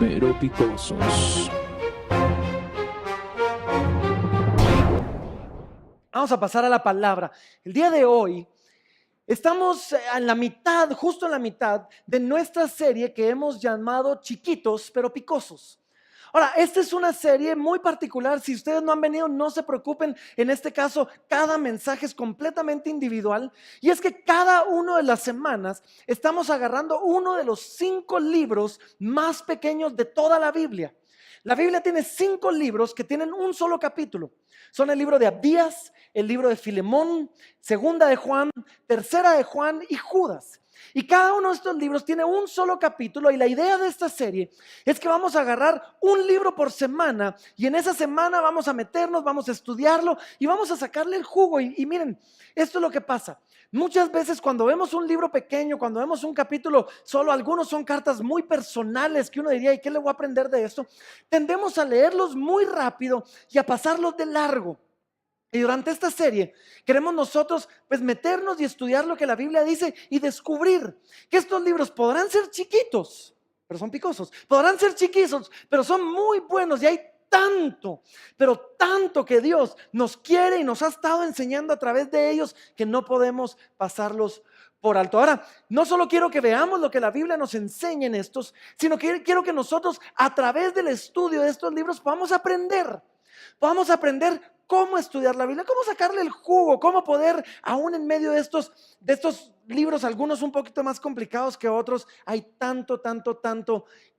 pero picosos. Vamos a pasar a la palabra. El día de hoy estamos en la mitad, justo en la mitad de nuestra serie que hemos llamado Chiquitos pero Picosos. Ahora, esta es una serie muy particular. Si ustedes no han venido, no se preocupen. En este caso, cada mensaje es completamente individual. Y es que cada una de las semanas estamos agarrando uno de los 5 libros más pequeños de toda la Biblia. La Biblia tiene 5 libros que tienen un solo capítulo. Son el libro de Abdías, el libro de Filemón, segunda de Juan, tercera de Juan y Judas. Y cada uno de estos libros tiene un solo capítulo, y la idea de esta serie es que vamos a agarrar un libro por semana y en esa semana vamos a meternos, vamos a estudiarlo y vamos a sacarle el jugo. Y miren, esto es lo que pasa. Muchas veces cuando vemos un libro pequeño, cuando vemos un capítulo, solo algunos son cartas muy personales que uno diría, ¿y qué le voy a aprender de esto? Tendemos a leerlos muy rápido y a pasarlos de largo. Y durante esta serie queremos nosotros pues meternos y estudiar lo que la Biblia dice y descubrir que estos libros podrán ser chiquitos, pero son picosos. Podrán ser chiquitos, pero son muy buenos, y hay tanto, pero tanto que Dios nos quiere y nos ha estado enseñando a través de ellos que no podemos pasarlos por alto. Ahora, no solo quiero que veamos lo que la Biblia nos enseña en estos, sino que quiero que nosotros a través del estudio de estos libros podamos aprender cómo estudiar la Biblia, cómo sacarle el jugo, cómo poder, aún en medio de estos libros, algunos un poquito más complicados que otros, hay tanto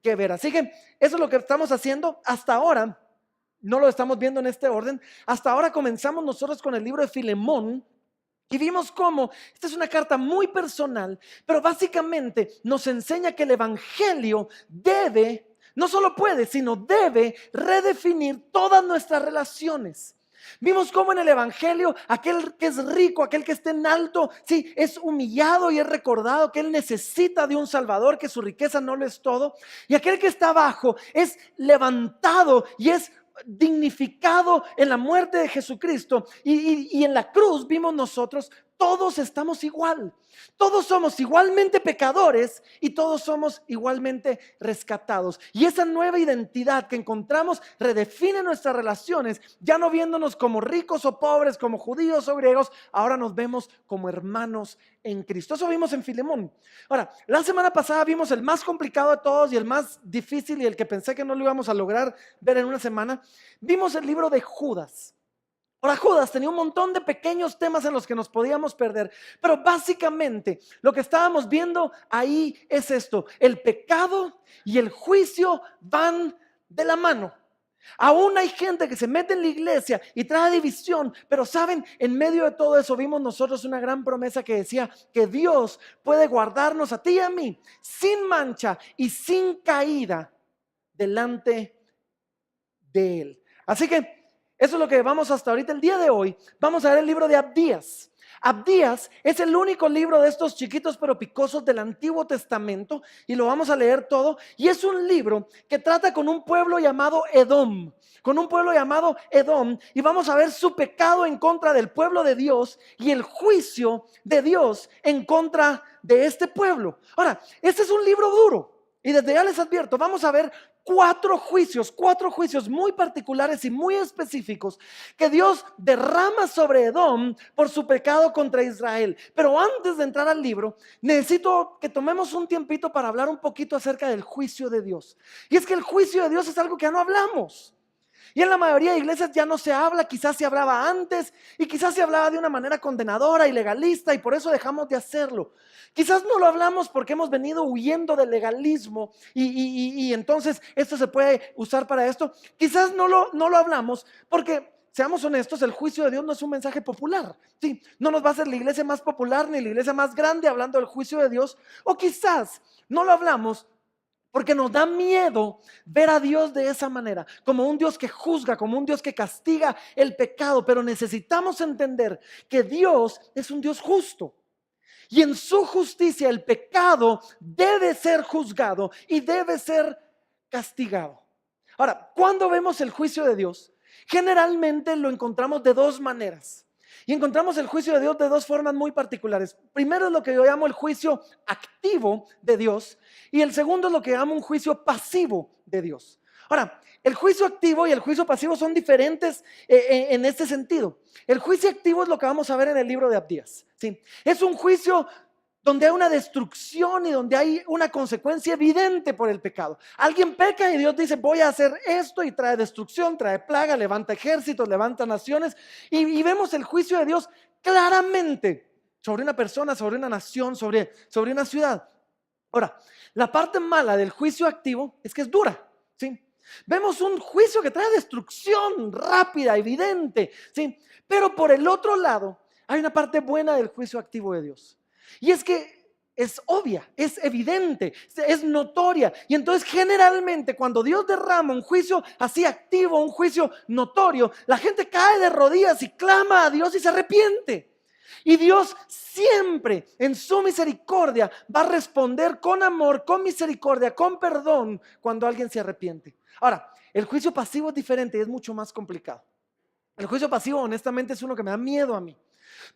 que ver. Así que eso es lo que estamos haciendo hasta ahora. No lo estamos viendo en este orden. Hasta ahora comenzamos nosotros con el libro de Filemón. Y vimos cómo esta es una carta muy personal, pero básicamente nos enseña que el evangelio no solo puede, sino debe redefinir todas nuestras relaciones. Vimos cómo en el evangelio aquel que es rico, aquel que está en alto, sí, es humillado y es recordado que él necesita de un salvador, que su riqueza no lo es todo. Y aquel que está abajo es levantado y es dignificado en la muerte de Jesucristo. Y en la cruz vimos nosotros, todos estamos igual. Todos somos igualmente pecadores y todos somos igualmente rescatados. Y esa nueva identidad que encontramos redefine nuestras relaciones, ya no viéndonos como ricos o pobres, como judíos o griegos. Ahora nos vemos como hermanos en Cristo. Eso vimos en Filemón. Ahora, la semana pasada vimos el más complicado de todos y el más difícil, y el que pensé que no lo íbamos a lograr ver en una semana. Vimos el libro de Judas. Ahora, Judas tenía un montón de pequeños temas en los que nos podíamos perder, pero básicamente lo que estábamos viendo ahí es esto: el pecado y el juicio van de la mano. Aún hay gente que se mete en la iglesia y trae división, pero saben, en medio de todo eso vimos nosotros una gran promesa que decía que Dios puede guardarnos a ti y a mí sin mancha y sin caída delante de Él. Así que eso es lo que vamos hasta ahorita. El día de hoy vamos a ver el libro de Abdías. Abdías es el único libro de estos chiquitos pero picosos del Antiguo Testamento, y lo vamos a leer todo. Y es un libro que trata con un pueblo llamado Edom, y vamos a ver su pecado en contra del pueblo de Dios y el juicio de Dios en contra de este pueblo. Ahora, este es un libro duro, y desde ya les advierto, vamos a ver 4 juicios muy particulares y muy específicos que Dios derrama sobre Edom por su pecado contra Israel. Pero antes de entrar al libro, necesito que tomemos un tiempito para hablar un poquito acerca del juicio de Dios. Y es que el juicio de Dios es algo que ya no hablamos. Y en la mayoría de iglesias ya no se habla. Quizás se hablaba antes, y quizás se hablaba de una manera condenadora y legalista, y por eso dejamos de hacerlo. Quizás no lo hablamos porque hemos venido huyendo del legalismo y entonces esto se puede usar para esto. Quizás no lo hablamos porque, seamos honestos, el juicio de Dios no es un mensaje popular. Sí, no nos va a hacer la iglesia más popular ni la iglesia más grande hablando del juicio de Dios. O quizás no lo hablamos porque nos da miedo ver a Dios de esa manera, como un Dios que juzga, como un Dios que castiga el pecado. Pero necesitamos entender que Dios es un Dios justo. Y en su justicia el pecado debe ser juzgado y debe ser castigado. Ahora, cuando vemos el juicio de Dios, generalmente lo encontramos de 2 maneras. Y encontramos el juicio de Dios de dos formas muy particulares. Primero es lo que yo llamo el juicio activo de Dios y el segundo es lo que llamo un juicio pasivo de Dios. Ahora, el juicio activo y el juicio pasivo son diferentes en este sentido. El juicio activo es lo que vamos a ver en el libro de Abdías, ¿sí? Es un juicio donde hay una destrucción y donde hay una consecuencia evidente por el pecado. Alguien peca y Dios dice, voy a hacer esto y trae destrucción, trae plaga, levanta ejércitos, levanta naciones. Y vemos el juicio de Dios claramente sobre una persona, sobre una nación, sobre una ciudad. Ahora, la parte mala del juicio activo es que es dura, ¿sí? Vemos un juicio que trae destrucción rápida, evidente, ¿sí? Pero por el otro lado, hay una parte buena del juicio activo de Dios. Y es que es obvia, es evidente, es notoria. Y entonces generalmente cuando Dios derrama un juicio así activo, un juicio notorio, la gente cae de rodillas y clama a Dios y se arrepiente. Y Dios siempre en su misericordia va a responder con amor, con misericordia, con perdón cuando alguien se arrepiente. Ahora, el juicio pasivo es diferente y es mucho más complicado. El juicio pasivo honestamente es uno que me da miedo a mí.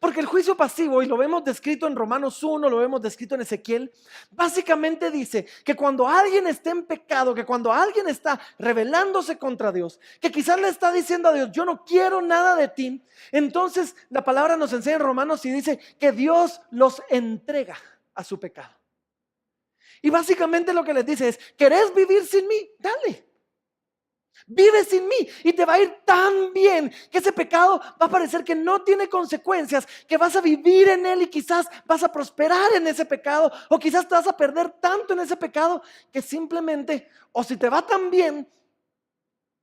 Porque el juicio pasivo, y lo vemos descrito en Romanos 1, lo vemos descrito en Ezequiel, básicamente dice que cuando alguien está en pecado, que cuando alguien está rebelándose contra Dios, que quizás le está diciendo a Dios, yo no quiero nada de ti, entonces la palabra nos enseña en Romanos y dice que Dios los entrega a su pecado. Y básicamente lo que les dice es, ¿querés vivir sin mí? Dale. Vive sin mí y te va a ir tan bien que ese pecado va a parecer que no tiene consecuencias, que vas a vivir en él y quizás vas a prosperar en ese pecado o quizás te vas a perder tanto en ese pecado que simplemente, o si te va tan bien,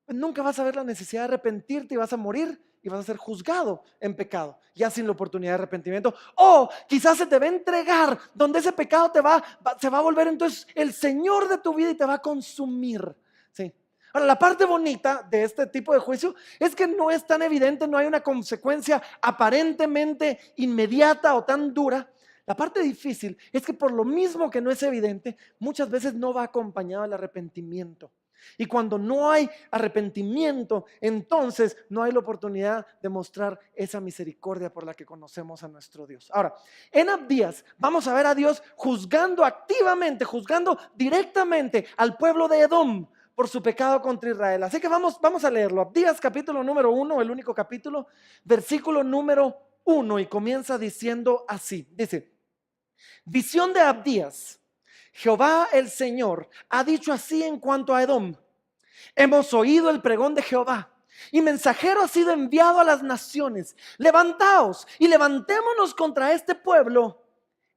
pues nunca vas a ver la necesidad de arrepentirte y vas a morir y vas a ser juzgado en pecado, ya sin la oportunidad de arrepentimiento. O quizás se te va a entregar donde ese pecado se va a volver entonces el Señor de tu vida y te va a consumir, ¿sí? Ahora, la parte bonita de este tipo de juicio es que no es tan evidente, no hay una consecuencia aparentemente inmediata o tan dura. La parte difícil es que por lo mismo que no es evidente, muchas veces no va acompañado del arrepentimiento. Y cuando no hay arrepentimiento, entonces no hay la oportunidad de mostrar esa misericordia por la que conocemos a nuestro Dios. Ahora, en Abdías vamos a ver a Dios juzgando activamente, juzgando directamente al pueblo de Edom por su pecado contra Israel. Así que vamos a leerlo. Abdías capítulo número 1, el único capítulo, versículo número 1, y comienza diciendo así. Dice, visión de Abdías. Jehová el Señor ha dicho así en cuanto a Edom. Hemos oído el pregón de Jehová y mensajero ha sido enviado a las naciones. Levantaos y levantémonos contra este pueblo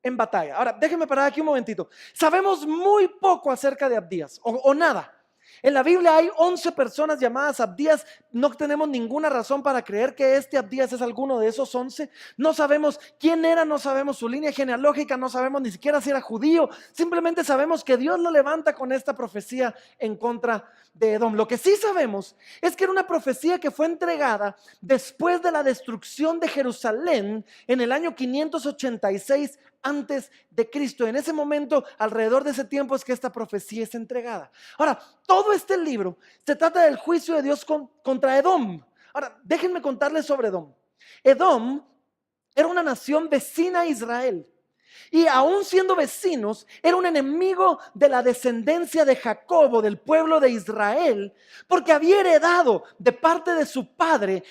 en batalla. Ahora, déjenme parar aquí un momentito. Sabemos muy poco acerca de Abdías o nada. En la Biblia hay 11 personas llamadas Abdías. No tenemos ninguna razón para creer que este Abdías es alguno de esos 11. No sabemos quién era, no sabemos su línea genealógica, no sabemos ni siquiera si era judío. Simplemente sabemos que Dios lo levanta con esta profecía en contra de Edom. Lo que sí sabemos es que era una profecía que fue entregada después de la destrucción de Jerusalén en el año 586 antes de Cristo. En ese momento, alrededor de ese tiempo es que esta profecía es entregada. Ahora, todo este libro se trata del juicio de Dios contra Edom. Ahora, déjenme contarles sobre Edom. Edom era una nación vecina a Israel. Y aún siendo vecinos, era un enemigo de la descendencia de Jacob, del pueblo de Israel, porque había heredado de parte de su padre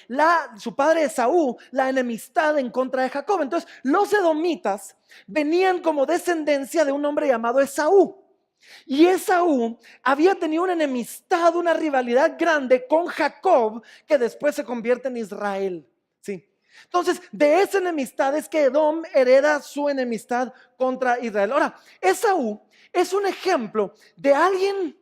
Esaú, la enemistad en contra de Jacob. Entonces, los edomitas venían como descendencia de un hombre llamado Esaú. Y Esaú había tenido una enemistad, una rivalidad grande con Jacob, que después se convierte en Israel. Sí. Entonces, de esa enemistad es que Edom hereda su enemistad contra Israel. Ahora, Esaú es un ejemplo de alguien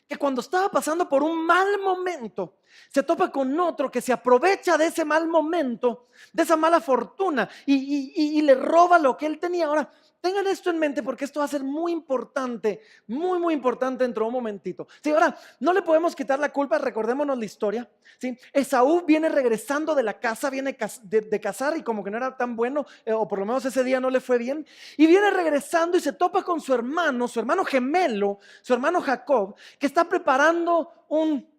que cuando estaba pasando por un mal momento, se topa con otro que se aprovecha de ese mal momento, de esa mala fortuna y le roba lo que él tenía. Ahora, tengan esto en mente porque esto va a ser muy importante, muy importante dentro de un momentito. Sí, ahora, no le podemos quitar la culpa, recordémonos la historia. ¿Sí? Esaú viene regresando de la casa, viene de cazar y como que no era tan bueno, o por lo menos ese día no le fue bien. Y viene regresando y se topa con su hermano gemelo, su hermano Jacob, que está preparando un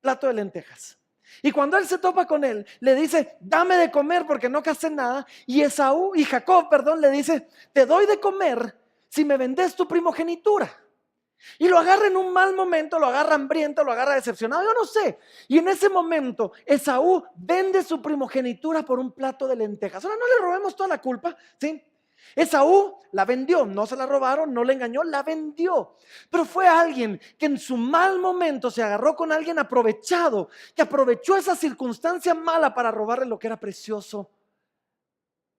plato de lentejas. Y cuando él se topa con él, le dice, dame de comer porque no casé nada. Y Jacob, le dice, te doy de comer si me vendes tu primogenitura. Y lo agarra en un mal momento, lo agarra hambriento, lo agarra decepcionado, yo no sé. Y en ese momento, Esaú vende su primogenitura por un plato de lentejas. Ahora no le robemos toda la culpa, ¿sí? Esaú la vendió, no se la robaron, no le engañó, la vendió. Pero fue alguien que en su mal momento se agarró con alguien aprovechado, que aprovechó esa circunstancia mala para robarle lo que era precioso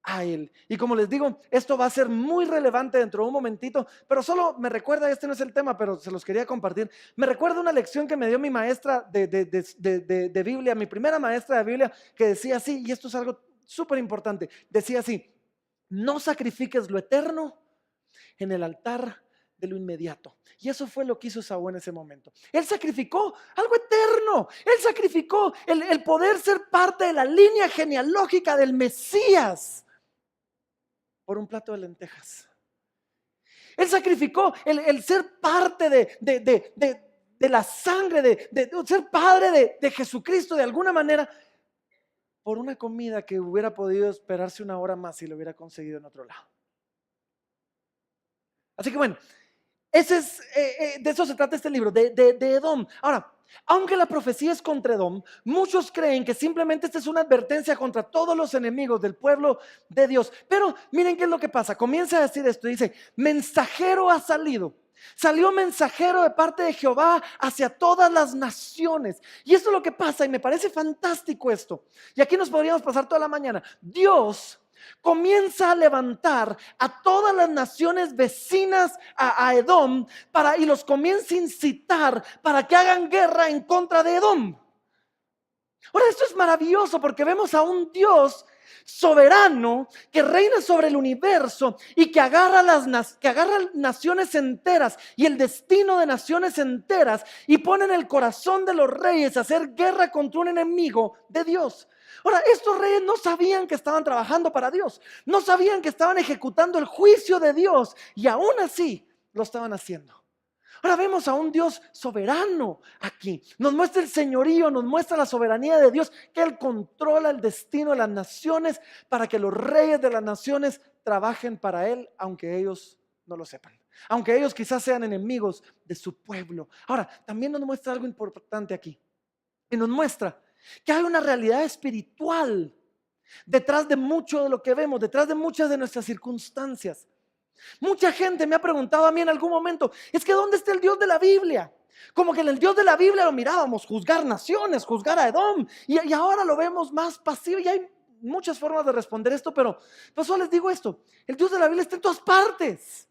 a él. Y como les digo, esto va a ser muy relevante dentro de un momentito, pero solo me recuerda, este no es el tema, pero se los quería compartir. Me recuerda una lección que me dio mi maestra de Biblia, mi primera maestra de Biblia, que decía así, y esto es algo súper importante, decía así: no sacrifiques lo eterno en el altar de lo inmediato. Y eso fue lo que hizo Saúl en ese momento. Él sacrificó algo eterno. Él sacrificó el poder ser parte de la línea genealógica del Mesías por un plato de lentejas. Él sacrificó el ser parte de la sangre, de ser padre de Jesucristo de alguna manera, por una comida que hubiera podido esperarse una hora más si lo hubiera conseguido en otro lado. Así que bueno, de eso se trata este libro, de Edom. Ahora, aunque la profecía es contra Edom, muchos creen que simplemente esta es una advertencia contra todos los enemigos del pueblo de Dios. Pero miren qué es lo que pasa. Comienza a decir esto, dice, mensajero ha salido. Salió mensajero de parte de Jehová hacia todas las naciones. Y esto es lo que pasa, y me parece fantástico esto. Y aquí nos podríamos pasar toda la mañana. Dios comienza a levantar a todas las naciones vecinas a Edom y los comienza a incitar para que hagan guerra en contra de Edom. Ahora, esto es maravilloso porque vemos a un Dios soberano que reina sobre el universo y que agarra naciones enteras y el destino de naciones enteras y pone en el corazón de los reyes a hacer guerra contra un enemigo de Dios. Ahora, estos reyes no sabían que estaban trabajando para Dios, no sabían que estaban ejecutando el juicio de Dios y aún así lo estaban haciendo. Ahora vemos a un Dios soberano aquí. Nos muestra el señorío, nos muestra la soberanía de Dios, que Él controla el destino de las naciones para que los reyes de las naciones trabajen para Él, aunque ellos no lo sepan. Aunque ellos quizás sean enemigos de su pueblo. Ahora, también nos muestra algo importante aquí. Y nos muestra que hay una realidad espiritual detrás de mucho de lo que vemos, detrás de muchas de nuestras circunstancias. Mucha gente me ha preguntado a mí en algún momento, es que ¿dónde está el Dios de la Biblia? Como que en el Dios de la Biblia lo mirábamos, juzgar naciones, juzgar a Edom, y ahora lo vemos más pasivo. Y hay muchas formas de responder esto, pero solo les digo esto, el Dios de la Biblia está en todas partes.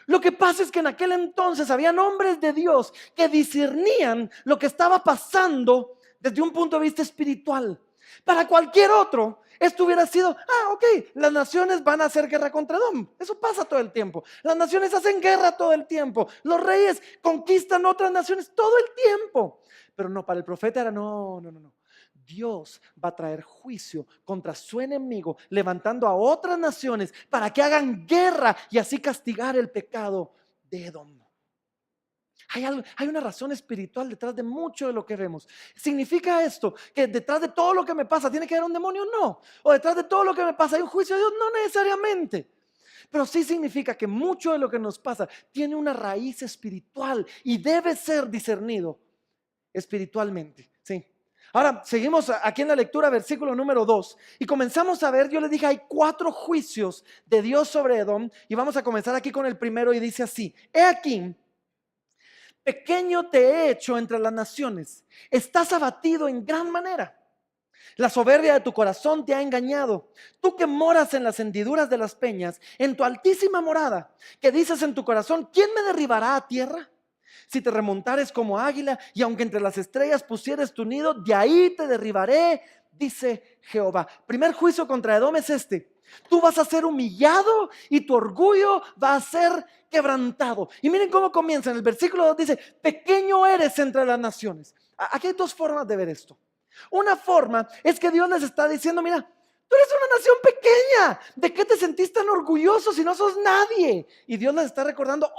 Lo que pasa es que en aquel entonces habían hombres de Dios que discernían lo que estaba pasando desde un punto de vista espiritual. Para cualquier otro, esto hubiera sido, ok, las naciones van a hacer guerra contra Edom. Eso pasa todo el tiempo. Las naciones hacen guerra todo el tiempo. Los reyes conquistan otras naciones todo el tiempo. Pero no, para el profeta era no. Dios va a traer juicio contra su enemigo, levantando a otras naciones para que hagan guerra y así castigar el pecado de Edom. Hay una razón espiritual detrás de mucho de lo que vemos. ¿Significa esto que detrás de todo lo que me pasa tiene que haber un demonio? No. O detrás de todo lo que me pasa hay un juicio de Dios? No necesariamente. Pero sí significa que mucho de lo que nos pasa tiene una raíz espiritual y debe ser discernido espiritualmente. Sí. Ahora seguimos aquí en la lectura, versículo número 2, y comenzamos a ver, yo les dije, hay 4 juicios de Dios sobre Edom, y vamos a comenzar aquí con el primero, y dice así: he aquí, pequeño te he hecho entre las naciones, estás abatido en gran manera. La soberbia de tu corazón te ha engañado. Tú que moras en las hendiduras de las peñas, en tu altísima morada, que dices en tu corazón, ¿quién me derribará a tierra? Si te remontares como águila y aunque entre las estrellas pusieres tu nido, de ahí te derribaré, dice Jehová. Primer juicio contra Edom es este: tú vas a ser humillado y tu orgullo va a ser quebrantado. Y miren cómo comienza. En el versículo 2 dice: pequeño eres entre las naciones. Aquí hay 2 formas de ver esto. Una forma es que Dios les está diciendo: mira, tú eres una nación pequeña, ¿de qué te sentís tan orgulloso si no sos nadie? Y Dios les está recordando,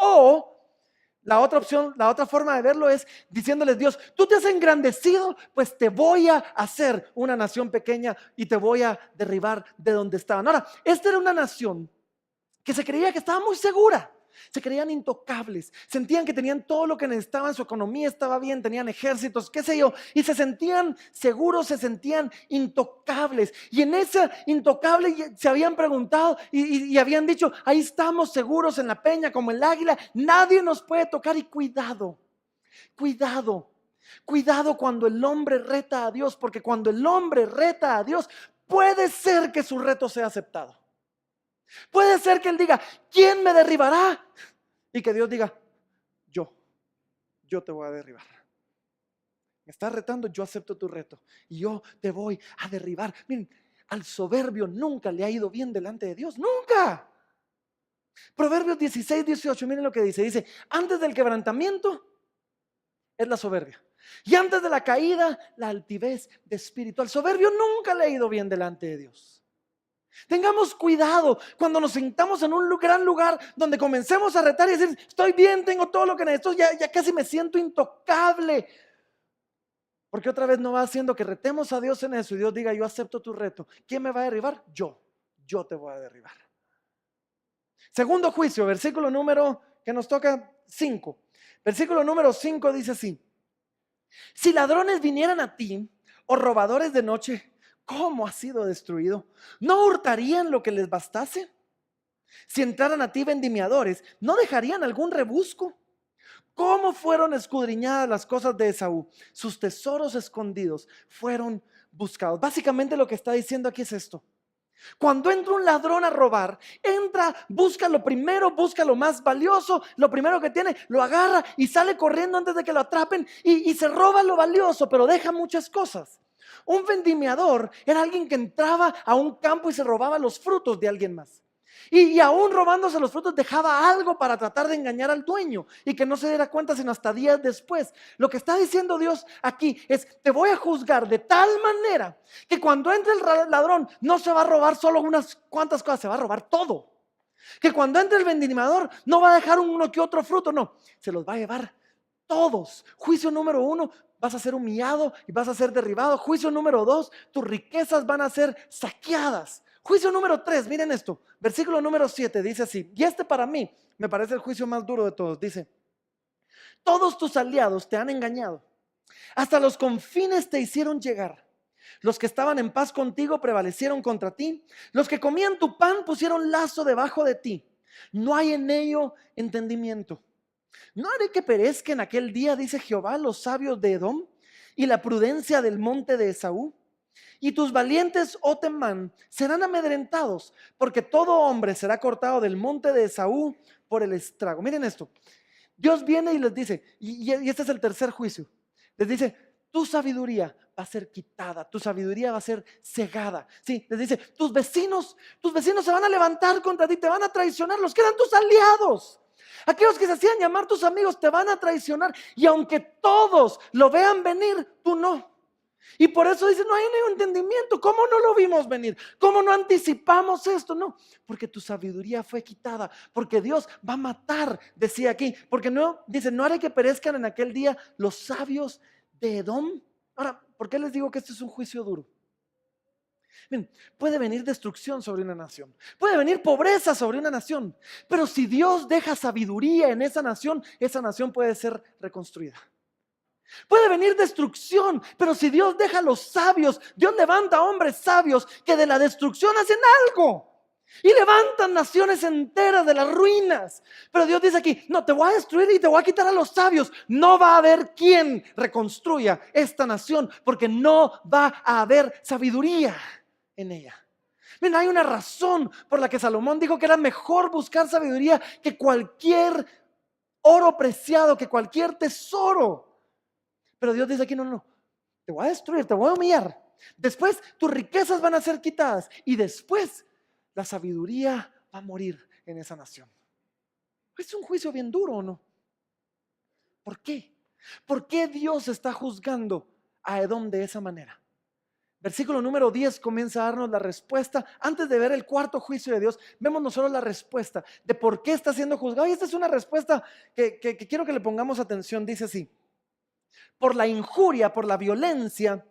La otra opción, la otra forma de verlo es diciéndoles Dios, tú te has engrandecido, pues te voy a hacer una nación pequeña y te voy a derribar de donde estaban. Ahora, esta era una nación que se creía que estaba muy segura. Se creían intocables, sentían que tenían todo lo que necesitaban, su economía estaba bien, tenían ejércitos, qué sé yo, y se sentían seguros, se sentían intocables. Y en esa intocable se habían preguntado y habían dicho, ahí estamos seguros en la peña como el águila, nadie nos puede tocar. Y cuidado, cuidado, cuidado cuando el hombre reta a Dios, porque cuando el hombre reta a Dios, puede ser que su reto sea aceptado. Puede ser que él diga, ¿quién me derribará? Y que Dios diga, yo te voy a derribar. Me estás retando, yo acepto tu reto y yo te voy a derribar. Miren, al soberbio nunca le ha ido bien delante de Dios, nunca. Proverbios 16:18, miren lo que dice. Dice, antes del quebrantamiento es la soberbia y antes de la caída la altivez de espíritu. Al soberbio nunca le ha ido bien delante de Dios. Tengamos cuidado cuando nos sentamos en un gran lugar donde comencemos a retar y decir, estoy bien, tengo todo lo que necesito, ya casi me siento intocable. Porque otra vez no va haciendo que retemos a Dios en eso y Dios diga, yo acepto tu reto. ¿Quién me va a derribar? Yo te voy a derribar. Segundo juicio, versículo número que nos toca 5. Versículo número 5 dice así, si ladrones vinieran a ti o robadores de noche, ¿cómo ha sido destruido? ¿No hurtarían lo que les bastase? Si entraran a ti vendimiadores, ¿no dejarían algún rebusco? ¿Cómo fueron escudriñadas las cosas de Esaú? Sus tesoros escondidos fueron buscados. Básicamente lo que está diciendo aquí es esto. Cuando entra un ladrón a robar, entra, busca lo primero, busca lo más valioso, lo primero que tiene, lo agarra y sale corriendo antes de que lo atrapen y se roba lo valioso, pero deja muchas cosas. Un vendimiador era alguien que entraba a un campo y se robaba los frutos de alguien más. Y aún robándose los frutos dejaba algo para tratar de engañar al dueño y que no se diera cuenta sino hasta días después. Lo que está diciendo Dios aquí es, te voy a juzgar de tal manera que cuando entre el ladrón no se va a robar solo unas cuantas cosas, se va a robar todo. Que cuando entre el vendimiador no va a dejar uno que otro fruto, no, se los va a llevar todos. Juicio número 1, vas a ser humillado y vas a ser derribado. Juicio número 2, tus riquezas van a ser saqueadas. Juicio número 3, miren esto, versículo número 7 dice así, y este para mí me parece el juicio más duro de todos, dice, todos tus aliados te han engañado, hasta los confines te hicieron llegar, los que estaban en paz contigo prevalecieron contra ti, los que comían tu pan pusieron lazo debajo de ti, no hay en ello entendimiento. No haré que perezca en aquel día, dice Jehová, los sabios de Edom y la prudencia del monte de Esaú. Y tus valientes, oh Temán, serán amedrentados, porque todo hombre será cortado del monte de Esaú por el estrago. Miren esto, Dios viene y les dice, y este es el tercer juicio, les dice, tu sabiduría va a ser quitada, tu sabiduría va a ser cegada. Sí, les dice, tus vecinos se van a levantar contra ti, te van a traicionar, los que eran tus aliados. Aquellos que se hacían llamar tus amigos te van a traicionar y aunque todos lo vean venir, tú no. Y por eso dice, no hay ningún entendimiento. ¿Cómo no lo vimos venir? ¿Cómo no anticipamos esto? No, porque tu sabiduría fue quitada, porque Dios va a matar, decía aquí, porque no, dice, no haré que perezcan en aquel día los sabios de Edom. Ahora, ¿por qué les digo que este es un juicio duro? Bien, puede venir destrucción sobre una nación, puede venir pobreza sobre una nación, pero si Dios deja sabiduría en esa nación puede ser reconstruida. Puede venir destrucción, pero si Dios deja a los sabios, Dios levanta a hombres sabios que de la destrucción hacen algo y levantan naciones enteras de las ruinas. Pero Dios dice aquí, no, te voy a destruir y te voy a quitar a los sabios. No va a haber quien reconstruya esta nación porque no va a haber sabiduría en ella. Mira, hay una razón por la que Salomón dijo que era mejor buscar sabiduría que cualquier oro preciado, que cualquier tesoro. Pero Dios dice aquí, no, te voy a destruir, te voy a humillar. Después tus riquezas van a ser quitadas y después la sabiduría va a morir en esa nación. Es un juicio bien duro, ¿o no? ¿Por qué? ¿Por qué Dios está juzgando a Edom de esa manera? Versículo número 10 comienza a darnos la respuesta. Antes de ver el cuarto juicio de Dios, vemos nosotros la respuesta de por qué está siendo juzgado. Y esta es una respuesta que quiero que le pongamos atención. Dice así: por la injuria, por la violencia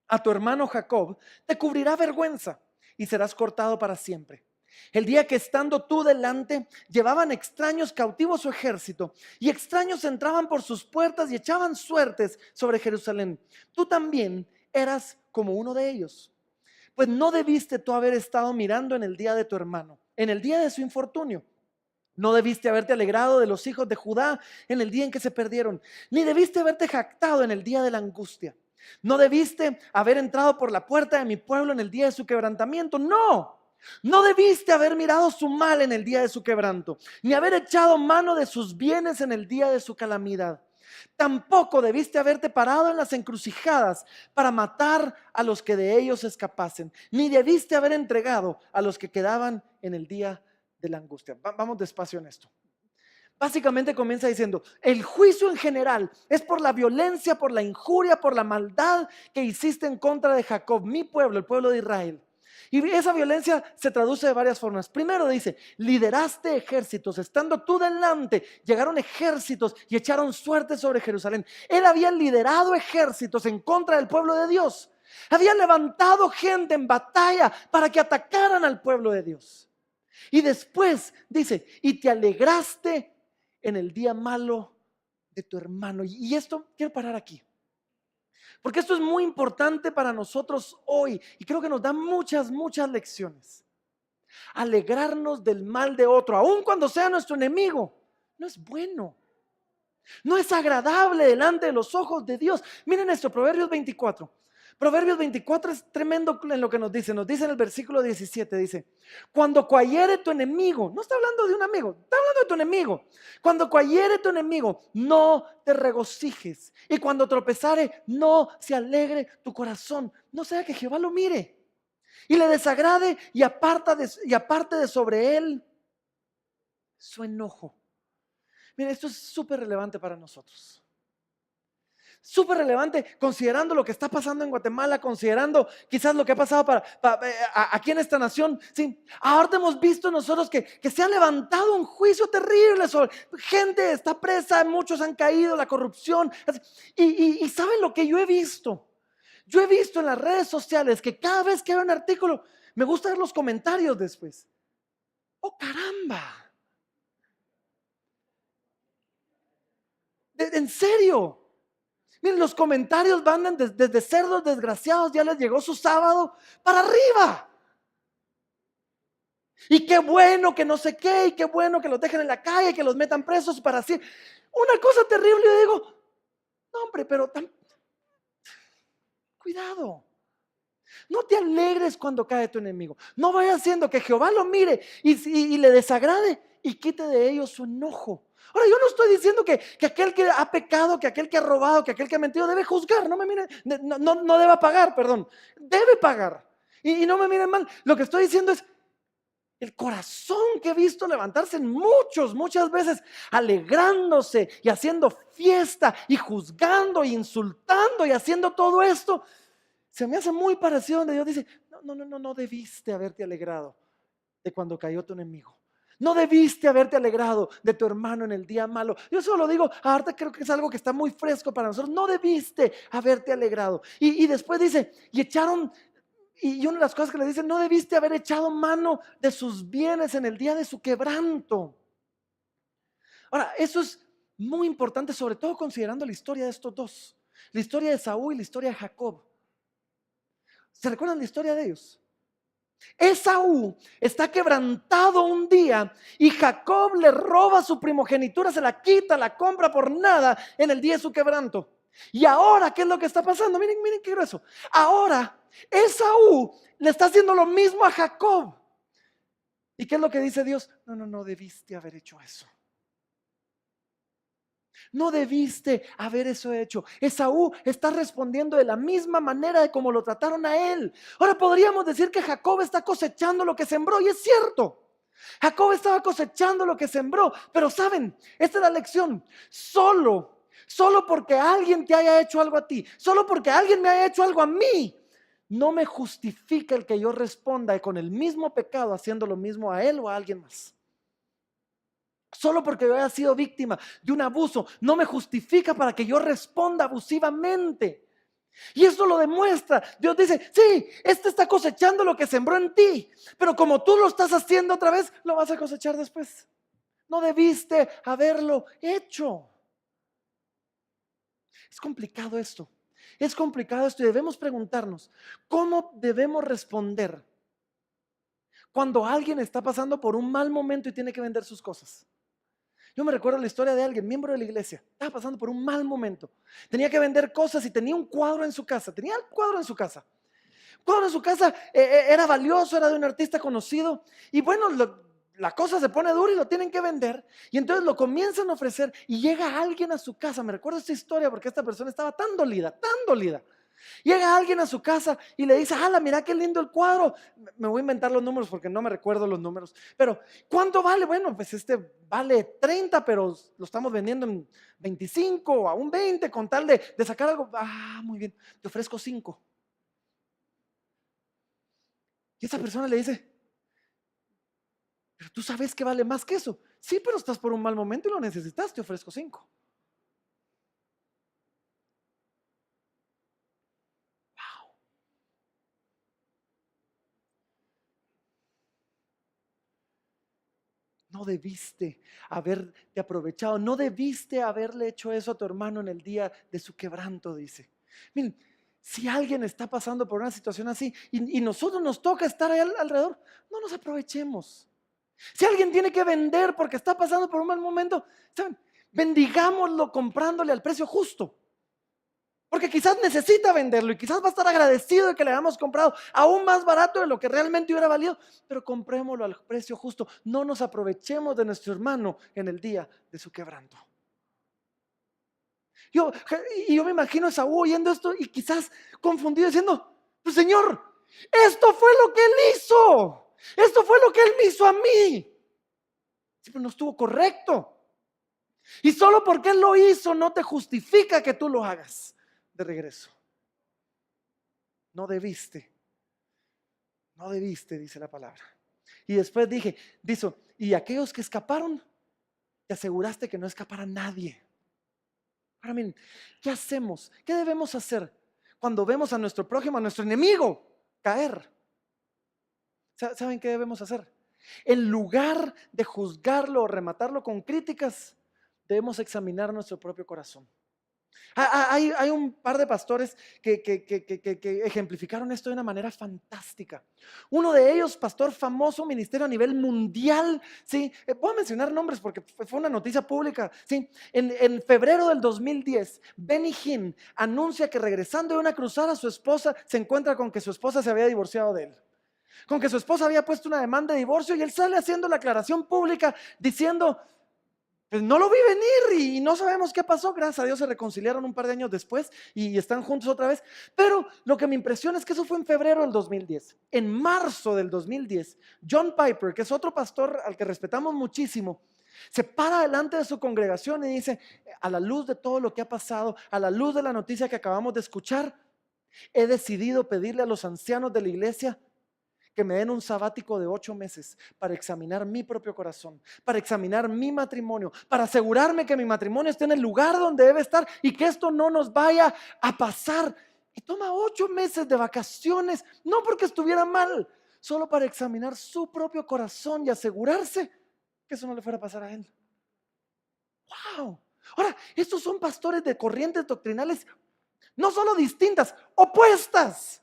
a tu hermano Jacob, te cubrirá vergüenza y serás cortado para siempre. El día que estando tú delante, llevaban extraños cautivos su ejército, y extraños entraban por sus puertas y echaban suertes sobre Jerusalén. Tú también eras como uno de ellos. Pues no debiste tú haber estado mirando en el día de tu hermano, en el día de su infortunio. No debiste haberte alegrado de los hijos de Judá en el día en que se perdieron, ni debiste haberte jactado en el día de la angustia. No debiste haber entrado por la puerta de mi pueblo en el día de su quebrantamiento. No debiste haber mirado su mal en el día de su quebranto, ni haber echado mano de sus bienes en el día de su calamidad. Tampoco debiste haberte parado en las encrucijadas para matar a los que de ellos escapasen, ni debiste haber entregado a los que quedaban en el día de la angustia. Vamos despacio en esto. Básicamente comienza diciendo, el juicio en general es por la violencia, por la injuria, por la maldad que hiciste en contra de Jacob, mi pueblo, el pueblo de Israel. Y esa violencia se traduce de varias formas. Primero dice, lideraste ejércitos, estando tú delante, llegaron ejércitos y echaron suerte sobre Jerusalén. Él había liderado ejércitos en contra del pueblo de Dios. Había levantado gente en batalla para que atacaran al pueblo de Dios. Y después dice, y te alegraste en el día malo de tu hermano. Y esto, quiero parar aquí, porque esto es muy importante para nosotros hoy y creo que nos da muchas lecciones. Alegrarnos del mal de otro, aun cuando sea nuestro enemigo, no es bueno. No es agradable delante de los ojos de Dios. Miren esto, Proverbios 24. Proverbios 24 es tremendo en lo que nos dice. Nos dice en el versículo 17, dice, cuando cohiere tu enemigo, no está hablando de un amigo, está hablando de tu enemigo. Cuando cohiere tu enemigo, no te regocijes. Y cuando tropezare, no se alegre tu corazón. No sea que Jehová lo mire y le desagrade y aparte de sobre él su enojo. Mira, esto es súper relevante para nosotros. Súper relevante considerando lo que está pasando en Guatemala, considerando quizás lo que ha pasado aquí en esta nación. Sí, ahora hemos visto nosotros que se ha levantado un juicio terrible sobre gente, está presa, muchos han caído, la corrupción. Y ¿saben lo que yo he visto? Yo he visto en las redes sociales que cada vez que veo un artículo, me gusta ver los comentarios después. ¡Oh, caramba! ¿En serio? Miren, los comentarios van desde cerdos desgraciados, ya les llegó su sábado, para arriba. Y qué bueno que no sé qué, y qué bueno que los dejen en la calle, que los metan presos para así. Una cosa terrible, yo digo, no hombre, pero cuidado. No te alegres cuando cae tu enemigo. No vaya haciendo que Jehová lo mire y le desagrade y quite de ellos su enojo. Ahora, yo no estoy diciendo que aquel que ha pecado, que aquel que ha robado, que aquel que ha mentido debe juzgar. No me miren, no deba pagar, perdón. Debe pagar. Y no me miren mal. Lo que estoy diciendo es el corazón que he visto levantarse muchas veces, alegrándose y haciendo fiesta y juzgando y insultando y haciendo todo esto. Se me hace muy parecido donde Dios dice, no debiste haberte alegrado de cuando cayó tu enemigo. No debiste haberte alegrado de tu hermano en el día malo. Yo solo digo, ahorita creo que es algo que está muy fresco para nosotros. No debiste haberte alegrado. Y después dice, y echaron, y una de las cosas que le dice, no debiste haber echado mano de sus bienes en el día de su quebranto. Ahora, eso es muy importante, sobre todo considerando la historia de estos dos. La historia de Saúl y la historia de Jacob. ¿Se recuerdan la historia de ellos? Esaú está quebrantado un día y Jacob le roba su primogenitura, se la quita, la compra por nada en el día de su quebranto. Y ahora, ¿qué es lo que está pasando? Miren qué grueso. Ahora, Esaú le está haciendo lo mismo a Jacob. ¿Y qué es lo que dice Dios? No debiste haber hecho eso. No debiste haber eso hecho. Esaú está respondiendo de la misma manera de como lo trataron a él. Ahora podríamos decir que Jacob está cosechando lo que sembró, y es cierto. Jacob estaba cosechando lo que sembró, pero saben, esta es la lección. Solo porque alguien te haya hecho algo a ti, solo porque alguien me haya hecho algo a mí, no me justifica el que yo responda con el mismo pecado haciendo lo mismo a él o a alguien más. Solo porque yo haya sido víctima de un abuso no me justifica para que yo responda abusivamente. Y eso lo demuestra. Dios dice, sí, este está cosechando lo que sembró en ti, pero como tú lo estás haciendo otra vez, lo vas a cosechar después. No debiste haberlo hecho. Es complicado esto. Es complicado esto y debemos preguntarnos, ¿cómo debemos responder cuando alguien está pasando por un mal momento y tiene que vender sus cosas? Yo me recuerdo la historia de alguien, miembro de la iglesia, estaba pasando por un mal momento. Tenía que vender cosas y tenía un cuadro en su casa. Tenía el cuadro en su casa. El cuadro en su casa era valioso, era de un artista conocido. Y bueno, la cosa se pone dura y lo tienen que vender. Y entonces lo comienzan a ofrecer y llega alguien a su casa. Me recuerdo esta historia porque esta persona estaba tan dolida, tan dolida. Llega alguien a su casa y le dice, ¡hala, mira qué lindo el cuadro! Me voy a inventar los números porque no me recuerdo los números. Pero, ¿cuánto vale? Bueno, pues este vale 30, pero lo estamos vendiendo en 25 o a un 20 con tal de sacar algo. Ah, muy bien, te ofrezco 5. Y esa persona le dice, pero tú sabes que vale más que eso. Sí, pero estás por un mal momento y lo necesitas, te ofrezco 5. No debiste haberte aprovechado, no debiste haberle hecho eso a tu hermano en el día de su quebranto, dice. Miren, si alguien está pasando por una situación así y nosotros nos toca estar ahí alrededor, no nos aprovechemos. Si alguien tiene que vender porque está pasando por un mal momento, ¿saben? Bendigámoslo comprándole al precio justo. Porque quizás necesita venderlo y quizás va a estar agradecido de que le hayamos comprado aún más barato de lo que realmente hubiera valido, pero comprémoslo al precio justo. No nos aprovechemos de nuestro hermano en el día de su quebranto. Yo me imagino a Esaú oyendo esto y quizás confundido diciendo, pues Señor, esto fue lo que él hizo. Esto fue lo que él me hizo a mí. Sí, pero no estuvo correcto. Y solo porque él lo hizo no te justifica que tú lo hagas de regreso. No debiste, dice la palabra. Y después dice, y aquellos que escaparon, te aseguraste que no escapara nadie. Ahora miren, ¿qué hacemos? ¿Qué debemos hacer cuando vemos a nuestro prójimo, a nuestro enemigo, caer? ¿Saben qué debemos hacer? En lugar de juzgarlo o rematarlo con críticas, debemos examinar nuestro propio corazón. Hay un par de pastores que ejemplificaron esto de una manera fantástica. Uno de ellos, pastor famoso, ministerio a nivel mundial, ¿sí? Puedo mencionar nombres porque fue una noticia pública, ¿sí? En febrero del 2010, Benny Hinn anuncia que regresando de una cruzada, su esposa se encuentra con que su esposa se había divorciado de él. Con que su esposa había puesto una demanda de divorcio y él sale haciendo la aclaración pública diciendo, pues no lo vi venir y no sabemos qué pasó. Gracias a Dios se reconciliaron un par de años después y están juntos otra vez. Pero lo que me impresiona es que eso fue en febrero del 2010. En marzo del 2010, John Piper, que es otro pastor al que respetamos muchísimo, se para delante de su congregación y dice, a la luz de todo lo que ha pasado, a la luz de la noticia que acabamos de escuchar, he decidido pedirle a los ancianos de la iglesia que me den un sabático de 8 meses para examinar mi propio corazón, para examinar mi matrimonio, para asegurarme que mi matrimonio esté en el lugar donde debe estar y que esto no nos vaya a pasar. Y toma 8 meses de vacaciones, no porque estuviera mal, solo para examinar su propio corazón y asegurarse que eso no le fuera a pasar a él. ¡Wow! Ahora, estos son pastores de corrientes doctrinales no solo distintas, opuestas.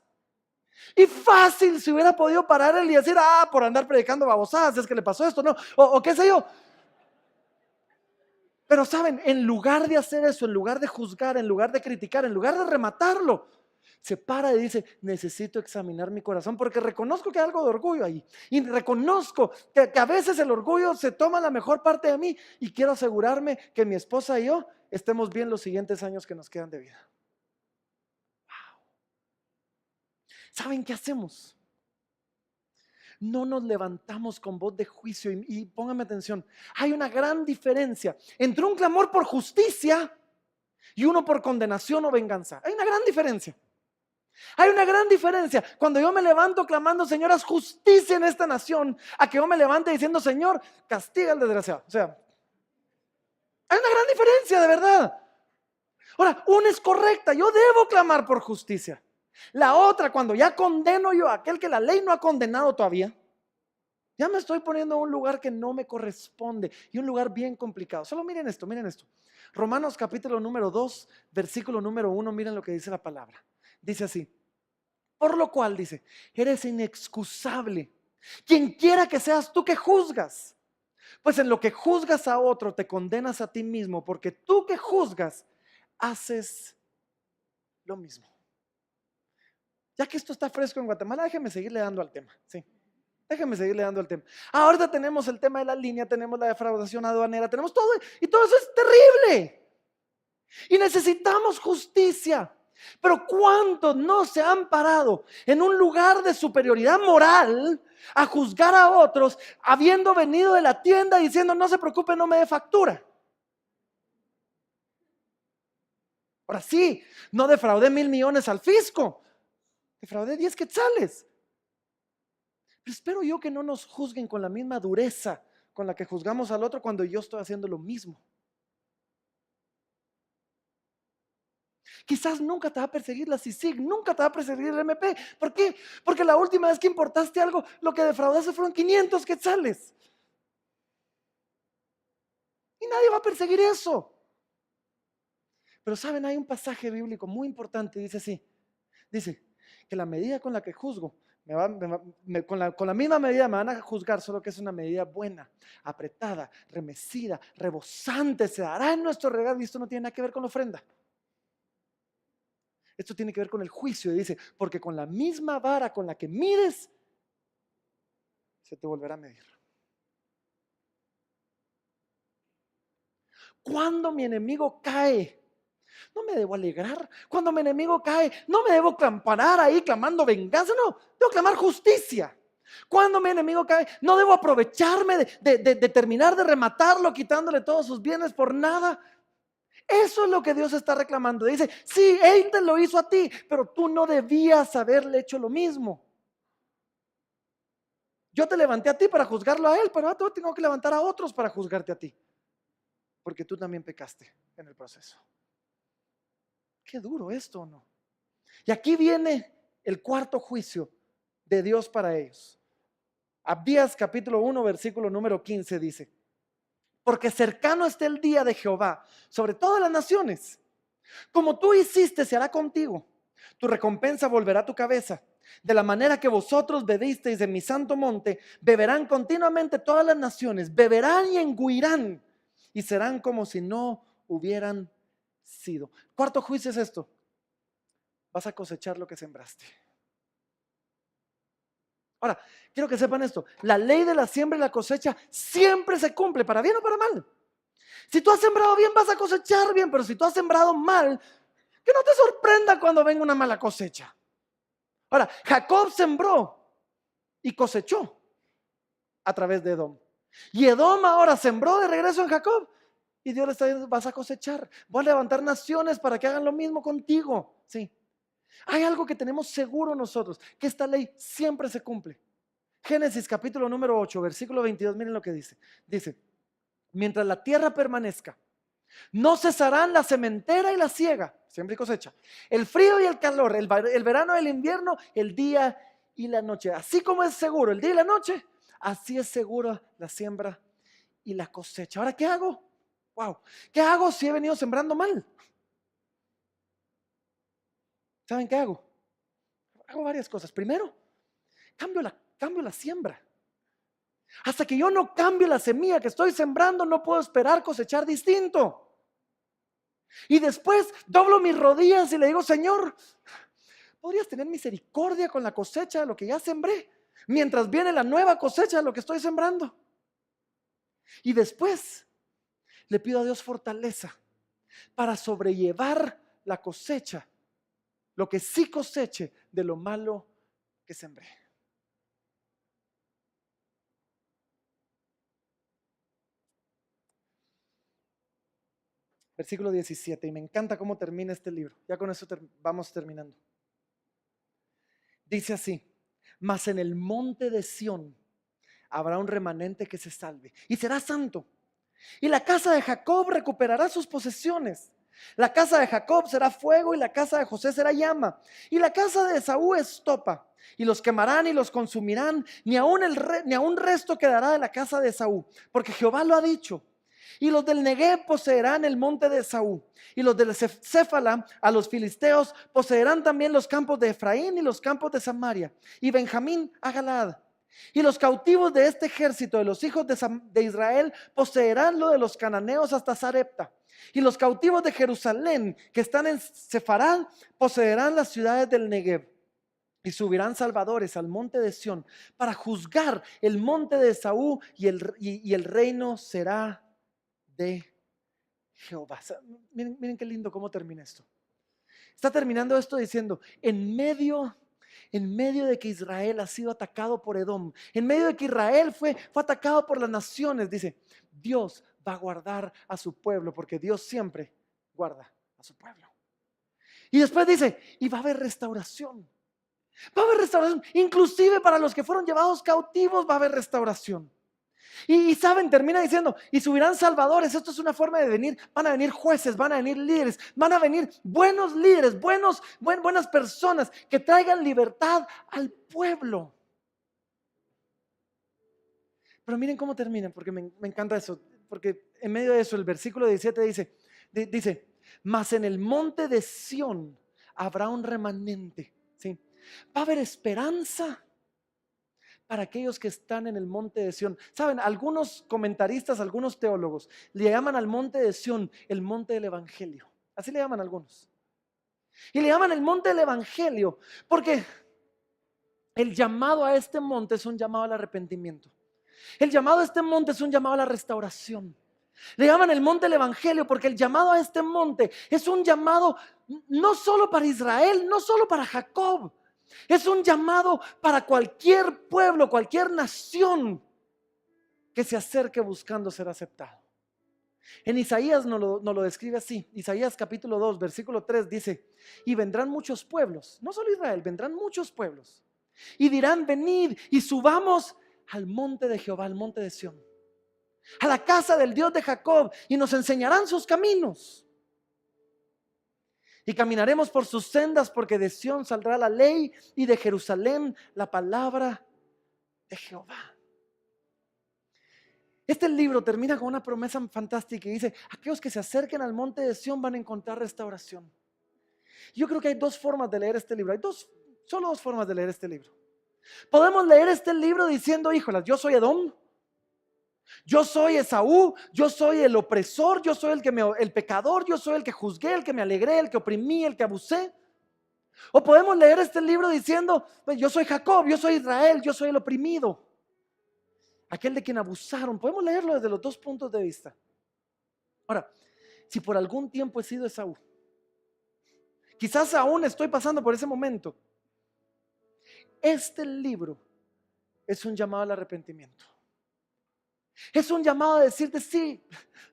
Y fácil si hubiera podido parar él y decir, por andar predicando babosadas, es que le pasó esto, ¿no? O qué sé yo. Pero saben, en lugar de hacer eso, en lugar de juzgar, en lugar de criticar, en lugar de rematarlo, se para y dice, necesito examinar mi corazón porque reconozco que hay algo de orgullo ahí. Y reconozco que a veces el orgullo se toma la mejor parte de mí y quiero asegurarme que mi esposa y yo estemos bien los siguientes años que nos quedan de vida. ¿Saben qué hacemos? No nos levantamos con voz de juicio y pónganme atención, hay una gran diferencia entre un clamor por justicia y uno por condenación o venganza. Hay una gran diferencia. Hay una gran diferencia cuando yo me levanto clamando, Señor, haz justicia en esta nación, a que yo me levante diciendo, Señor, castiga al desgraciado. O sea, hay una gran diferencia, de verdad. Ahora, una es correcta, yo debo clamar por justicia. La otra, cuando ya condeno yo a aquel que la ley no ha condenado todavía, ya me estoy poniendo en un lugar que no me corresponde y un lugar bien complicado. Solo miren esto, miren esto. Romanos capítulo número 2, versículo número 1, miren lo que dice la palabra. Dice así, por lo cual dice, eres inexcusable. Quien quiera que seas tú que juzgas, pues en lo que juzgas a otro te condenas a ti mismo, porque tú que juzgas haces lo mismo. Ya que esto está fresco en Guatemala, déjenme seguirle dando al tema. Sí, déjenme seguirle dando al tema. Ahorita tenemos el tema de la línea, tenemos la defraudación aduanera, tenemos todo, y todo eso es terrible. Y necesitamos justicia. Pero ¿cuántos no se han parado en un lugar de superioridad moral a juzgar a otros, habiendo venido de la tienda diciendo, no se preocupe, no me dé factura? Ahora sí, no defraudé 1,000 millones al fisco, defraudé 10 quetzales. Pero espero yo que no nos juzguen con la misma dureza con la que juzgamos al otro cuando yo estoy haciendo lo mismo. Quizás nunca te va a perseguir la CICIG, nunca te va a perseguir el MP. ¿Por qué? Porque la última vez que importaste algo, lo que defraudaste fueron 500 quetzales. Y nadie va a perseguir eso. Pero saben, hay un pasaje bíblico muy importante, dice así. Dice que la medida con la que juzgo, con la misma medida me van a juzgar, solo que es una medida buena, apretada, remecida, rebosante, se dará en nuestro regazo. Y esto no tiene nada que ver con la ofrenda. Esto tiene que ver con el juicio. Y dice, porque con la misma vara con la que mides, se te volverá a medir. Cuando mi enemigo cae, no me debo alegrar. Cuando mi enemigo cae, no me debo parar ahí clamando venganza. No, debo clamar justicia. Cuando mi enemigo cae, no debo aprovecharme de terminar de rematarlo, quitándole todos sus bienes por nada. Eso es lo que Dios está reclamando. Dice, sí, Él te lo hizo a ti, pero tú no debías haberle hecho lo mismo. Yo te levanté a ti para juzgarlo a Él, pero ahora tengo que levantar a otros para juzgarte a ti, porque tú también pecaste en el proceso. Qué duro esto, ¿no? Y aquí viene el cuarto juicio de Dios para ellos. Abdías capítulo 1, versículo número 15 dice, porque cercano está el día de Jehová sobre todas las naciones. Como tú hiciste, se hará contigo. Tu recompensa volverá a tu cabeza. De la manera que vosotros bebisteis en mi santo monte, beberán continuamente todas las naciones, beberán y engüirán, y serán como si no hubieran sido. Cuarto juicio es esto: vas a cosechar lo que sembraste. Ahora, quiero que sepan esto: la ley de la siembra y la cosecha siempre se cumple, para bien o para mal. Si tú has sembrado bien, vas a cosechar bien, pero si tú has sembrado mal, que no te sorprenda cuando venga una mala cosecha. Ahora, Jacob sembró y cosechó a través de Edom. Y Edom ahora sembró de regreso en Jacob. Y Dios le está diciendo, vas a cosechar. Voy a levantar naciones para que hagan lo mismo contigo. Sí. Hay algo que tenemos seguro nosotros, que esta ley siempre se cumple. Génesis capítulo número 8, versículo 22, miren lo que dice. Dice, mientras la tierra permanezca, no cesarán la sementera y la siega, siembra y cosecha, el frío y el calor, el verano y el invierno, el día y la noche. Así como es seguro el día y la noche, así es segura la siembra y la cosecha. Ahora, ¿qué hago? Wow, ¿qué hago si he venido sembrando mal? ¿Saben qué hago? Hago varias cosas. Primero, cambio la siembra. Hasta que yo no cambie la semilla que estoy sembrando, no puedo esperar cosechar distinto. Y después doblo mis rodillas y le digo, Señor, ¿podrías tener misericordia con la cosecha de lo que ya sembré? Mientras viene la nueva cosecha de lo que estoy sembrando. Y después le pido a Dios fortaleza para sobrellevar la cosecha, lo que sí coseche de lo malo que sembré. Versículo 17, y me encanta cómo termina este libro. Ya con eso vamos terminando. dice así: mas en el monte de Sión habrá un remanente que se salve y será santo. Y la casa de Jacob recuperará sus posesiones. La casa de Jacob será fuego y la casa de José será llama. Y la casa de Esaú estopa. Y los quemarán y los consumirán. Ni aun resto quedará de la casa de Esaú, porque Jehová lo ha dicho. Y los del Negueb poseerán el monte de Esaú. Y los del Céfala, a los filisteos, poseerán también los campos de Efraín y los campos de Samaria. Y Benjamín a Galaad. Y los cautivos de este ejército de los hijos de Israel poseerán lo de los cananeos hasta Sarepta. Y los cautivos de Jerusalén que están en Sefarad poseerán las ciudades del Negev. Y subirán salvadores al monte de Sión para juzgar el monte de Esaú, y el reino será de Jehová. Miren qué lindo cómo termina esto. Está terminando esto diciendo: en medio de que Israel ha sido atacado por Edom, en medio de que Israel fue atacado por las naciones, dice: Dios va a guardar a su pueblo, porque Dios siempre guarda a su pueblo. Y después dice: y va a haber restauración. Va a haber restauración, inclusive para los que fueron llevados cautivos va a haber restauración. Y saben, termina diciendo: y subirán salvadores. Esto es una forma de venir. Van a venir jueces, van a venir líderes, van a venir buenos líderes, buenas personas que traigan libertad al pueblo. Pero miren cómo termina, porque me encanta eso. Porque en medio de eso el versículo 17 dice: mas en el monte de Sión habrá un remanente. ¿Sí? Va a haber esperanza para aquellos que están en el monte de Sión. Saben, algunos comentaristas, algunos teólogos le llaman al monte de Sión el monte del Evangelio. Así le llaman algunos. Y le llaman el monte del Evangelio porque el llamado a este monte es un llamado al arrepentimiento. El llamado a este monte es un llamado a la restauración. Le llaman el monte del Evangelio porque el llamado a este monte es un llamado no solo para Israel, no solo para Jacob. Es un llamado para cualquier pueblo, cualquier nación que se acerque buscando ser aceptado. En Isaías nos lo describe así. Isaías capítulo 2, versículo 3 dice: y vendrán muchos pueblos, no solo Israel, vendrán muchos pueblos. Y dirán: venid y subamos al monte de Jehová, al monte de Sión, a la casa del Dios de Jacob, y nos enseñarán sus caminos. Y caminaremos por sus sendas, porque de Sión saldrá la ley y de Jerusalén la palabra de Jehová. Este libro termina con una promesa fantástica y dice: aquellos que se acerquen al monte de Sión van a encontrar restauración. Yo creo que hay dos formas de leer este libro. Solo dos formas de leer este libro. Podemos leer este libro diciendo: híjolas, yo soy Edom, yo soy Esaú, yo soy el opresor, yo soy el pecador, yo soy el que juzgué, el que me alegré, el que oprimí, el que abusé. O podemos leer este libro diciendo: pues yo soy Jacob, yo soy Israel, yo soy el oprimido, aquel de quien abusaron. Podemos leerlo desde los dos puntos de vista. Ahora, si por algún tiempo he sido Esaú, quizás aún estoy pasando por ese momento, este libro es un llamado al arrepentimiento. Es un llamado a decirte: sí,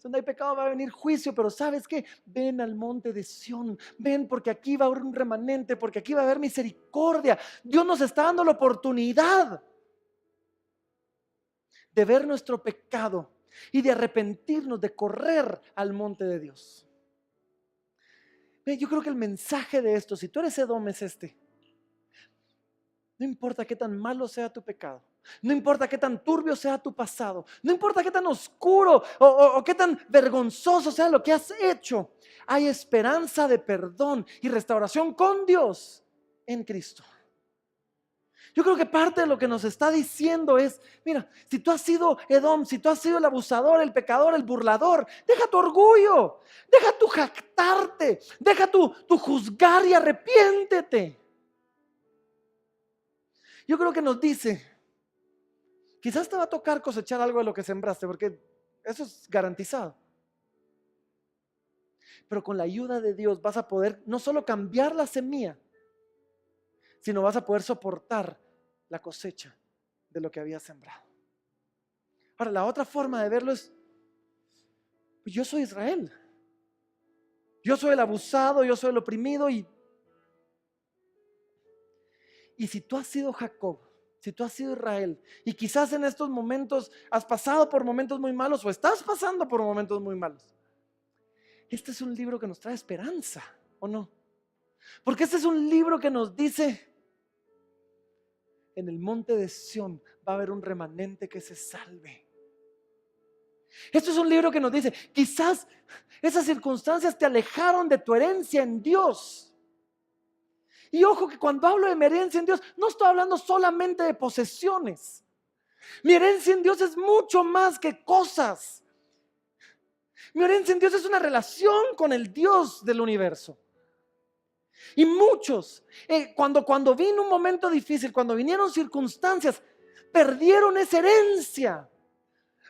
donde hay pecado va a venir juicio, pero ¿sabes qué? Ven al monte de Sión, ven, porque aquí va a haber un remanente, porque aquí va a haber misericordia. Dios nos está dando la oportunidad de ver nuestro pecado y de arrepentirnos, de correr al monte de Dios. Yo creo que el mensaje de esto, si tú eres Edom, es este: no importa qué tan malo sea tu pecado, no importa qué tan turbio sea tu pasado, no importa qué tan oscuro o qué tan vergonzoso sea lo que has hecho, hay esperanza de perdón y restauración con Dios en Cristo. Yo creo que parte de lo que nos está diciendo es: mira, si tú has sido Edom, si tú has sido el abusador, el pecador, el burlador, deja tu orgullo, deja tu jactarte, deja tu juzgar y arrepiéntete. Yo creo que nos dice: quizás te va a tocar cosechar algo de lo que sembraste, porque eso es garantizado. Pero con la ayuda de Dios vas a poder no solo cambiar la semilla, sino vas a poder soportar la cosecha de lo que habías sembrado. Ahora, la otra forma de verlo es: pues yo soy Israel, yo soy el abusado, yo soy el oprimido, y Y si tú has sido Jacob, si tú has sido Israel, y quizás en estos momentos has pasado por momentos muy malos o estás pasando por momentos muy malos, este es un libro que nos trae esperanza, ¿o no? Porque este es un libro que nos dice, en el monte de Sión va a haber un remanente que se salve. Esto es un libro que nos dice, quizás esas circunstancias te alejaron de tu herencia en Dios. Y ojo que cuando hablo de mi herencia en Dios, no estoy hablando solamente de posesiones. Mi herencia en Dios es mucho más que cosas. Mi herencia en Dios es una relación con el Dios del universo. Y muchos, cuando vino un momento difícil, cuando vinieron circunstancias, perdieron esa herencia.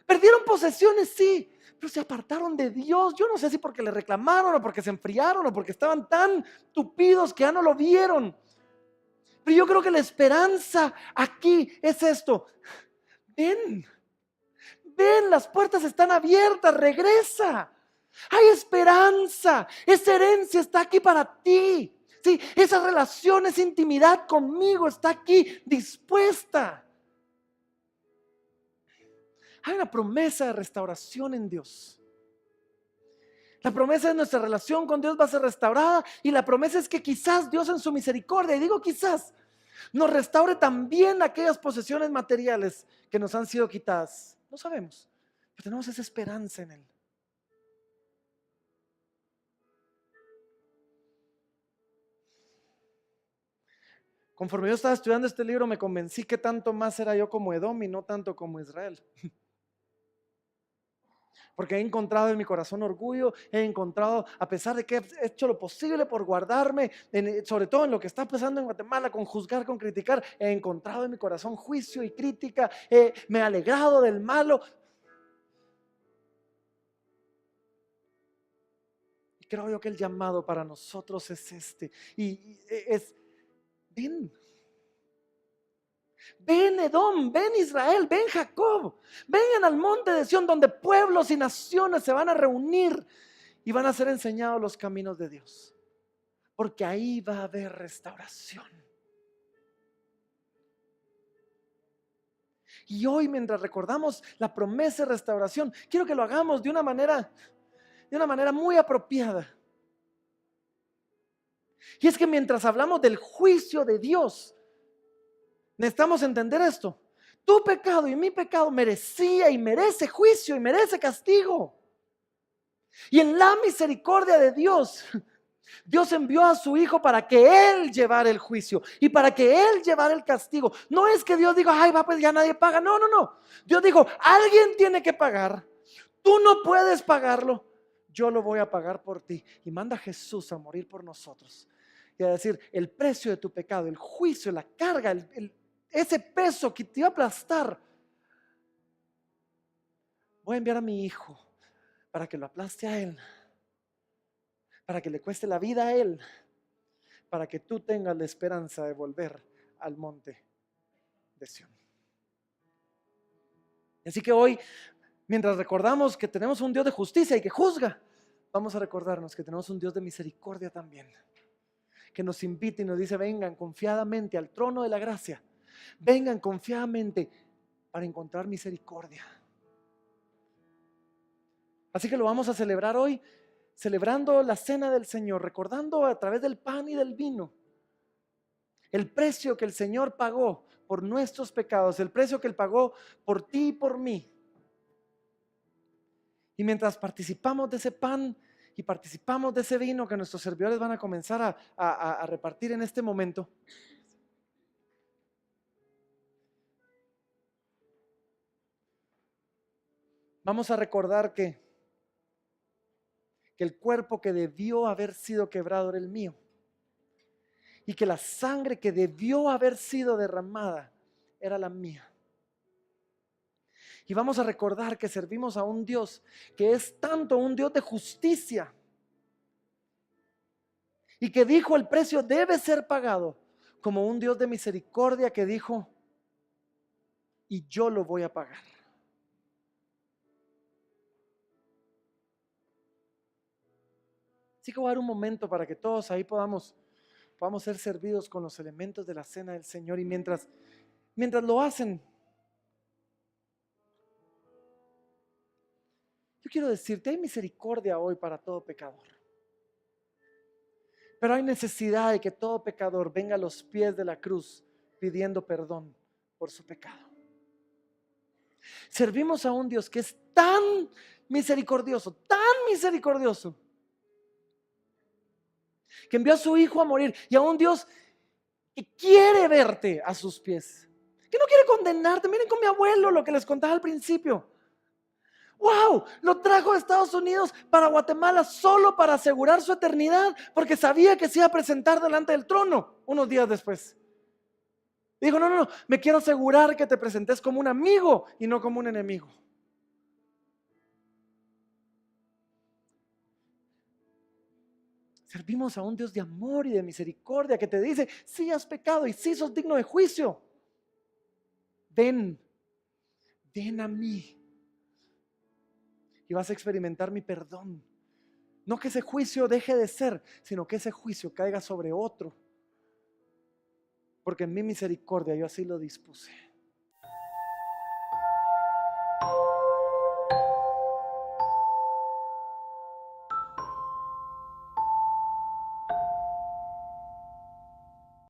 Perdieron posesiones, sí, pero se apartaron de Dios. Yo no sé si porque le reclamaron o porque se enfriaron o porque estaban tan tupidos que ya no lo vieron. Pero yo creo que la esperanza aquí es esto. Ven, ven, las puertas están abiertas, regresa. Hay esperanza, esa herencia está aquí para ti. Sí, esa relación, esa intimidad conmigo está aquí dispuesta. Hay una promesa de restauración en Dios. La promesa de nuestra relación con Dios va a ser restaurada y la promesa es que quizás Dios en su misericordia, y digo quizás, nos restaure también aquellas posesiones materiales que nos han sido quitadas. No sabemos, pero tenemos esa esperanza en Él. Conforme yo estaba estudiando este libro, me convencí que tanto más era yo como Edom y no tanto como Israel. Porque he encontrado en mi corazón orgullo, he encontrado, a pesar de que he hecho lo posible por guardarme, sobre todo en lo que está pasando en Guatemala, con juzgar, con criticar, he encontrado en mi corazón juicio y crítica, me he alegrado del malo. Y creo yo que el llamado para nosotros es este, y es, ven. Ven Edom, ven Israel, ven Jacob, vengan al monte de Sión donde pueblos y naciones se van a reunir y van a ser enseñados los caminos de Dios. Porque ahí va a haber restauración. Y hoy mientras recordamos la promesa de restauración, quiero que lo hagamos de una manera muy apropiada. Y es que mientras hablamos del juicio de Dios, necesitamos entender esto. Tu pecado y mi pecado merecía y merece juicio y merece castigo. Y en la misericordia de Dios, Dios envió a su Hijo para que Él llevara el juicio y para que Él llevara el castigo. No es que Dios diga, ay, va, pues ya nadie paga. No, no, no. Dios dijo, alguien tiene que pagar. Tú no puedes pagarlo. Yo lo voy a pagar por ti. Y manda a Jesús a morir por nosotros. Y a decir, el precio de tu pecado, el juicio, la carga, ese peso que te iba a aplastar, voy a enviar a mi Hijo para que lo aplaste a Él, para que le cueste la vida a Él, para que tú tengas la esperanza de volver al monte de Sión. Así que hoy, mientras recordamos que tenemos un Dios de justicia y que juzga, vamos a recordarnos que tenemos un Dios de misericordia también, que nos invita y nos dice, vengan confiadamente al trono de la gracia, vengan confiadamente para encontrar misericordia. Así que lo vamos a celebrar hoy, celebrando la cena del Señor, recordando a través del pan y del vino el precio que el Señor pagó por nuestros pecados, el precio que Él pagó por ti y por mí. Y mientras participamos de ese pan y participamos de ese vino que nuestros servidores van a comenzar a repartir en este momento, vamos a recordar que el cuerpo que debió haber sido quebrado era el mío. Y que la sangre que debió haber sido derramada era la mía. Y vamos a recordar que servimos a un Dios que es tanto un Dios de justicia. Y que dijo el precio debe ser pagado, como un Dios de misericordia que dijo, y yo lo voy a pagar. Así que voy a dar un momento para que todos ahí podamos podamos ser servidos con los elementos de la cena del Señor. Y mientras lo hacen, yo quiero decirte, hay misericordia hoy para todo pecador. Pero hay necesidad de que todo pecador venga a los pies de la cruz pidiendo perdón por su pecado. Servimos a un Dios que es tan misericordioso, que envió a su Hijo a morir, y a un Dios que quiere verte a sus pies, que no quiere condenarte. Miren con mi abuelo lo que les contaba al principio. ¡Wow! Lo trajo de Estados Unidos para Guatemala solo para asegurar su eternidad, porque sabía que se iba a presentar delante del trono unos días después. Dijo, no, me quiero asegurar que te presentes como un amigo y no como un enemigo. Servimos a un Dios de amor y de misericordia que te dice, sí has pecado y sí sos digno de juicio. Ven a mí y vas a experimentar mi perdón. No que ese juicio deje de ser, sino que ese juicio caiga sobre otro. Porque en mi misericordia yo así lo dispuse.